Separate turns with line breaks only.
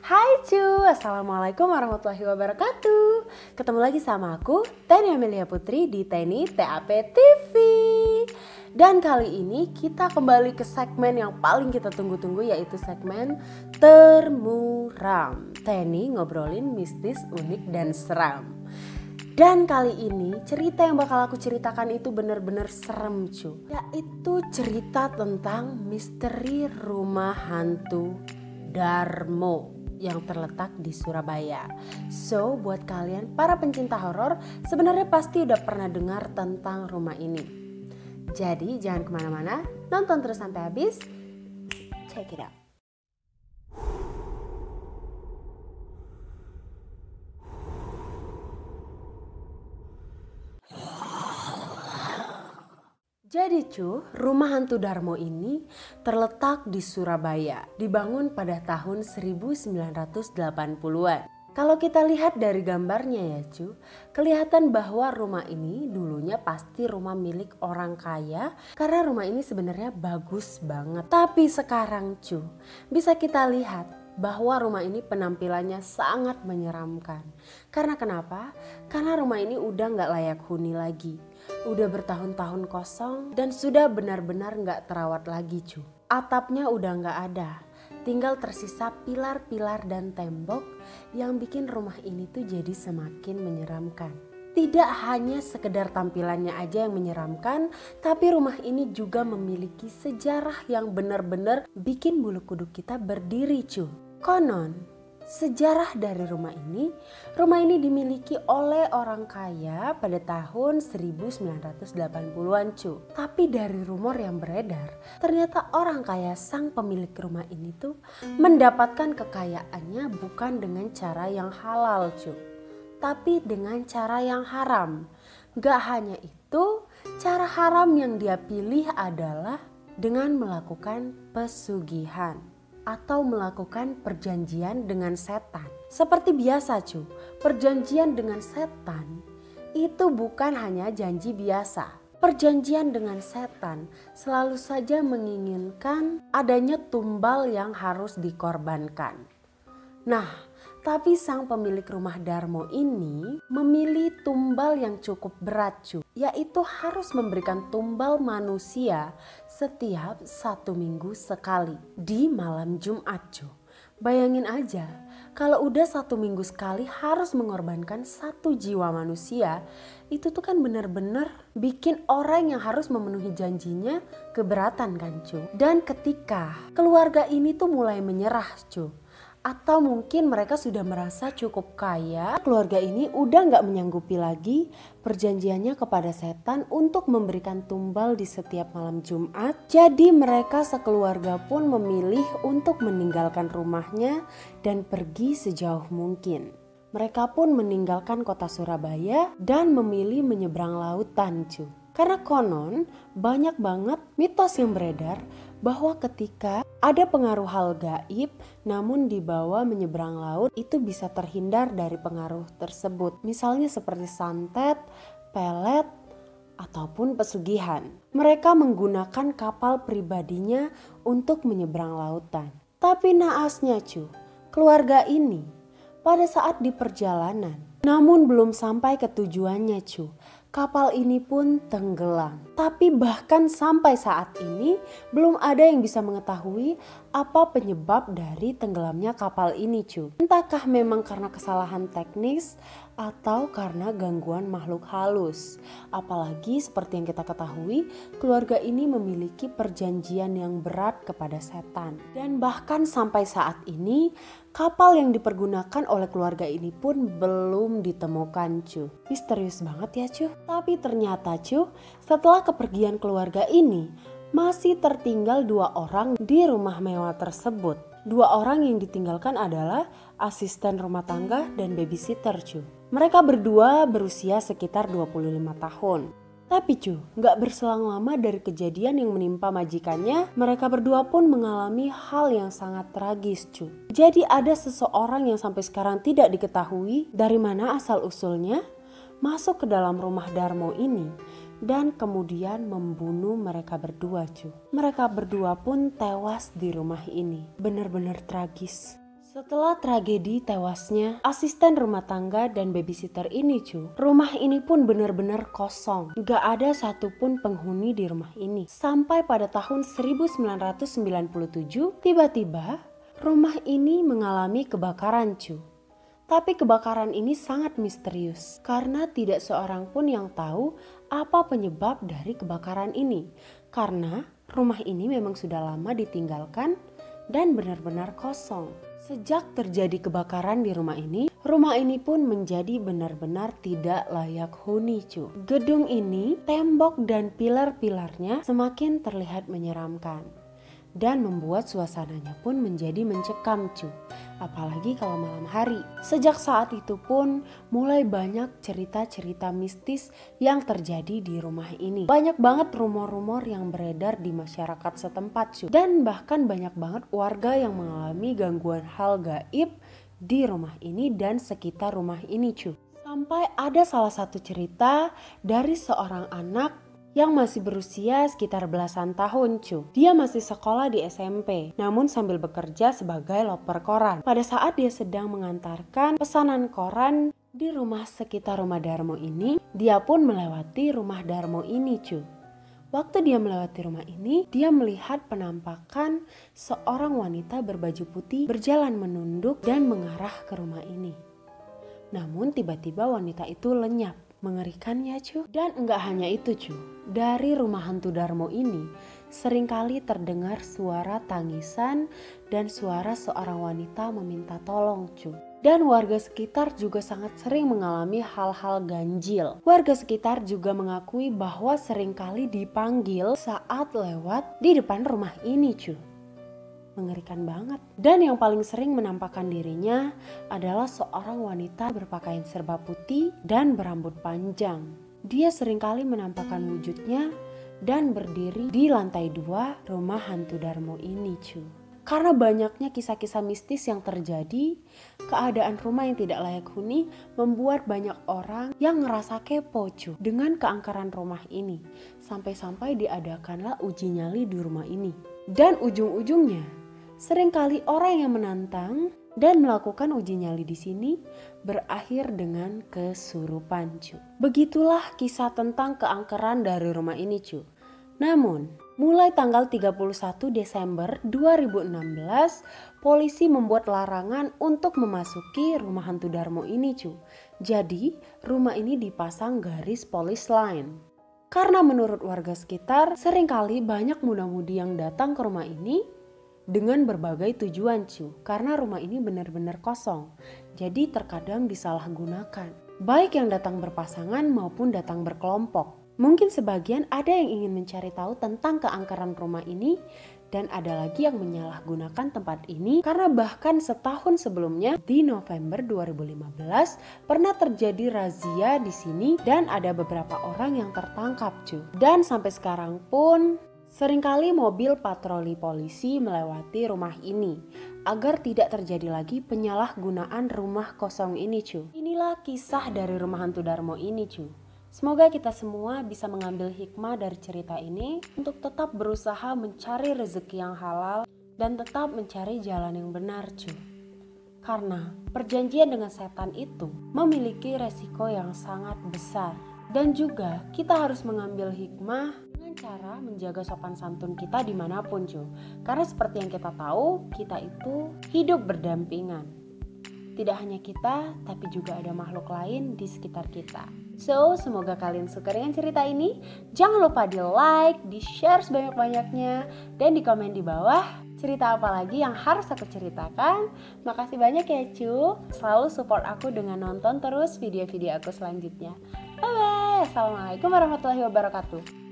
Hai cu, Assalamualaikum warahmatullahi wabarakatuh. Ketemu lagi sama aku, Teni Amelia Putri di Teni TAP TV. Dan kali ini kita kembali ke segmen yang paling kita tunggu-tunggu, yaitu segmen Termuram. Teni ngobrolin mistis, unik, dan seram. Dan kali ini cerita yang bakal aku ceritakan itu bener-bener serem cu. Yaitu cerita tentang misteri rumah hantu Darmo yang terletak di Surabaya. So buat kalian para pencinta horor sebenarnya pasti udah pernah dengar tentang rumah ini. Jadi jangan kemana-mana, nonton terus sampai habis. Check it out. Jadi rumah hantu Darmo ini terletak di Surabaya, dibangun pada tahun 1980-an. Kalau kita lihat dari gambarnya ya kelihatan bahwa rumah ini dulunya pasti rumah milik orang kaya karena rumah ini sebenarnya bagus banget. Tapi sekarang bisa kita lihat bahwa rumah ini penampilannya sangat menyeramkan. Karena kenapa? Karena rumah ini udah gak layak huni lagi. Udah bertahun-tahun kosong dan sudah benar-benar gak terawat lagi Atapnya udah gak ada. Tinggal tersisa pilar-pilar dan tembok yang bikin rumah ini tuh jadi semakin menyeramkan. Tidak hanya sekedar tampilannya aja yang menyeramkan, tapi rumah ini juga memiliki sejarah yang benar-benar bikin bulu kuduk kita berdiri Konon, sejarah dari rumah ini dimiliki oleh orang kaya pada tahun 1980-an Tapi dari rumor yang beredar, ternyata orang kaya sang pemilik rumah ini tuh mendapatkan kekayaannya bukan dengan cara yang halal tapi dengan cara yang haram. Gak hanya itu, cara haram yang dia pilih adalah dengan melakukan pesugihan atau melakukan perjanjian dengan setan. Seperti biasa perjanjian dengan setan itu bukan hanya janji biasa. Perjanjian dengan setan selalu saja menginginkan adanya tumbal yang harus dikorbankan. Nah, tapi sang pemilik rumah Darmo ini memilih tumbal yang cukup berat yaitu harus memberikan tumbal manusia setiap 1 minggu sekali di malam Jumat Bayangin aja kalau udah 1 minggu sekali harus mengorbankan 1 jiwa manusia, itu tuh kan benar-benar bikin orang yang harus memenuhi janjinya keberatan kan Dan ketika keluarga ini tuh mulai menyerah atau mungkin mereka sudah merasa cukup kaya, keluarga ini udah gak menyanggupi lagi perjanjiannya kepada setan untuk memberikan tumbal di setiap malam Jumat. Jadi mereka sekeluarga pun memilih untuk meninggalkan rumahnya dan pergi sejauh mungkin. Mereka pun meninggalkan kota Surabaya dan memilih menyeberang lautan Karena konon banyak banget mitos yang beredar bahwa ketika ada pengaruh hal gaib namun dibawa menyeberang laut itu bisa terhindar dari pengaruh tersebut. Misalnya seperti santet, pelet, ataupun pesugihan. Mereka menggunakan kapal pribadinya untuk menyeberang lautan. Tapi naasnya keluarga ini pada saat di perjalanan namun belum sampai ke tujuannya kapal ini pun tenggelam. Tapi bahkan sampai saat ini belum ada yang bisa mengetahui apa penyebab dari tenggelamnya kapal ini Entahkah memang karena kesalahan teknis atau karena gangguan makhluk halus. Apalagi seperti yang kita ketahui, keluarga ini memiliki perjanjian yang berat kepada setan. Dan bahkan sampai saat ini kapal yang dipergunakan oleh keluarga ini pun belum ditemukan Misterius banget ya Tapi ternyata setelah kepergian keluarga ini masih tertinggal 2 orang di rumah mewah tersebut. 2 orang yang ditinggalkan adalah asisten rumah tangga dan babysitter Mereka berdua berusia sekitar 25 tahun. Tapi gak berselang lama dari kejadian yang menimpa majikannya, mereka berdua pun mengalami hal yang sangat tragis Jadi ada seseorang yang sampai sekarang tidak diketahui dari mana asal usulnya masuk ke dalam rumah Darmo ini dan kemudian membunuh mereka berdua Mereka berdua pun tewas di rumah ini. Benar-benar tragis. Setelah tragedi tewasnya asisten rumah tangga dan babysitter ini rumah ini pun benar-benar kosong. Gak ada satupun penghuni di rumah ini. Sampai pada tahun 1997 tiba-tiba rumah ini mengalami kebakaran Tapi kebakaran ini sangat misterius karena tidak seorang pun yang tahu apa penyebab dari kebakaran ini. Karena rumah ini memang sudah lama ditinggalkan dan benar-benar kosong. Sejak terjadi kebakaran di rumah ini pun menjadi benar-benar tidak layak huni Gedung ini, tembok dan pilar-pilarnya semakin terlihat menyeramkan. Dan membuat suasananya pun menjadi mencekam apalagi kalau malam hari. Sejak saat itu pun mulai banyak cerita-cerita mistis yang terjadi di rumah ini. Banyak banget rumor-rumor yang beredar di masyarakat setempat dan bahkan banyak banget warga yang mengalami gangguan hal gaib di rumah ini dan sekitar rumah ini Sampai ada salah satu cerita dari seorang anak yang masih berusia sekitar belasan tahun Dia masih sekolah di SMP, namun sambil bekerja sebagai loper koran. Pada saat dia sedang mengantarkan pesanan koran di rumah sekitar rumah Darmo ini, dia pun melewati rumah Darmo ini Waktu dia melewati rumah ini, dia melihat penampakan seorang wanita berbaju putih berjalan menunduk dan mengarah ke rumah ini. Namun tiba-tiba wanita itu lenyap. Mengerikan ya Dan enggak hanya itu dari rumah hantu Darmo ini seringkali terdengar suara tangisan dan suara seorang wanita meminta tolong Dan warga sekitar juga sangat sering mengalami hal-hal ganjil. Warga sekitar juga mengakui bahwa seringkali dipanggil saat lewat di depan rumah ini Mengerikan banget. Dan yang paling sering menampakkan dirinya adalah seorang wanita berpakaian serba putih dan berambut panjang. Dia seringkali menampakkan wujudnya dan berdiri di lantai 2 rumah hantu Darmo ini Karena banyaknya kisah-kisah mistis yang terjadi, keadaan rumah yang tidak layak huni membuat banyak orang yang ngerasa kepo dengan keangkeran rumah ini. Sampai-sampai diadakanlah uji nyali di rumah ini. Dan ujung-ujungnya seringkali orang yang menantang dan melakukan uji nyali di sini berakhir dengan kesurupan Begitulah kisah tentang keangkeran dari rumah ini Namun, mulai tanggal 31 Desember 2016, polisi membuat larangan untuk memasuki rumah hantu Darmo ini Jadi, rumah ini dipasang garis polis line. Karena menurut warga sekitar, seringkali banyak muda-mudi yang datang ke rumah ini dengan berbagai tujuan karena rumah ini benar-benar kosong. Jadi terkadang disalahgunakan. Baik yang datang berpasangan maupun datang berkelompok. Mungkin sebagian ada yang ingin mencari tahu tentang keangkeran rumah ini dan ada lagi yang menyalahgunakan tempat ini karena bahkan setahun sebelumnya di November 2015 pernah terjadi razia di sini dan ada beberapa orang yang tertangkap Dan sampai sekarang pun seringkali mobil patroli polisi melewati rumah ini agar tidak terjadi lagi penyalahgunaan rumah kosong ini Inilah kisah dari rumah hantu Darmo ini Semoga kita semua bisa mengambil hikmah dari cerita ini untuk tetap berusaha mencari rezeki yang halal dan tetap mencari jalan yang benar Karena perjanjian dengan setan itu memiliki resiko yang sangat besar. Dan juga kita harus mengambil hikmah dengan cara menjaga sopan santun kita dimanapun Karena seperti yang kita tahu, kita itu hidup berdampingan. Tidak hanya kita, tapi juga ada makhluk lain di sekitar kita. So, semoga kalian suka dengan cerita ini. Jangan lupa di like, di share sebanyak-banyaknya, dan di komen di bawah cerita apa lagi yang harus aku ceritakan. Makasih banyak ya Selalu support aku dengan nonton terus video-video aku selanjutnya. Bye bye. Assalamualaikum warahmatullahi wabarakatuh.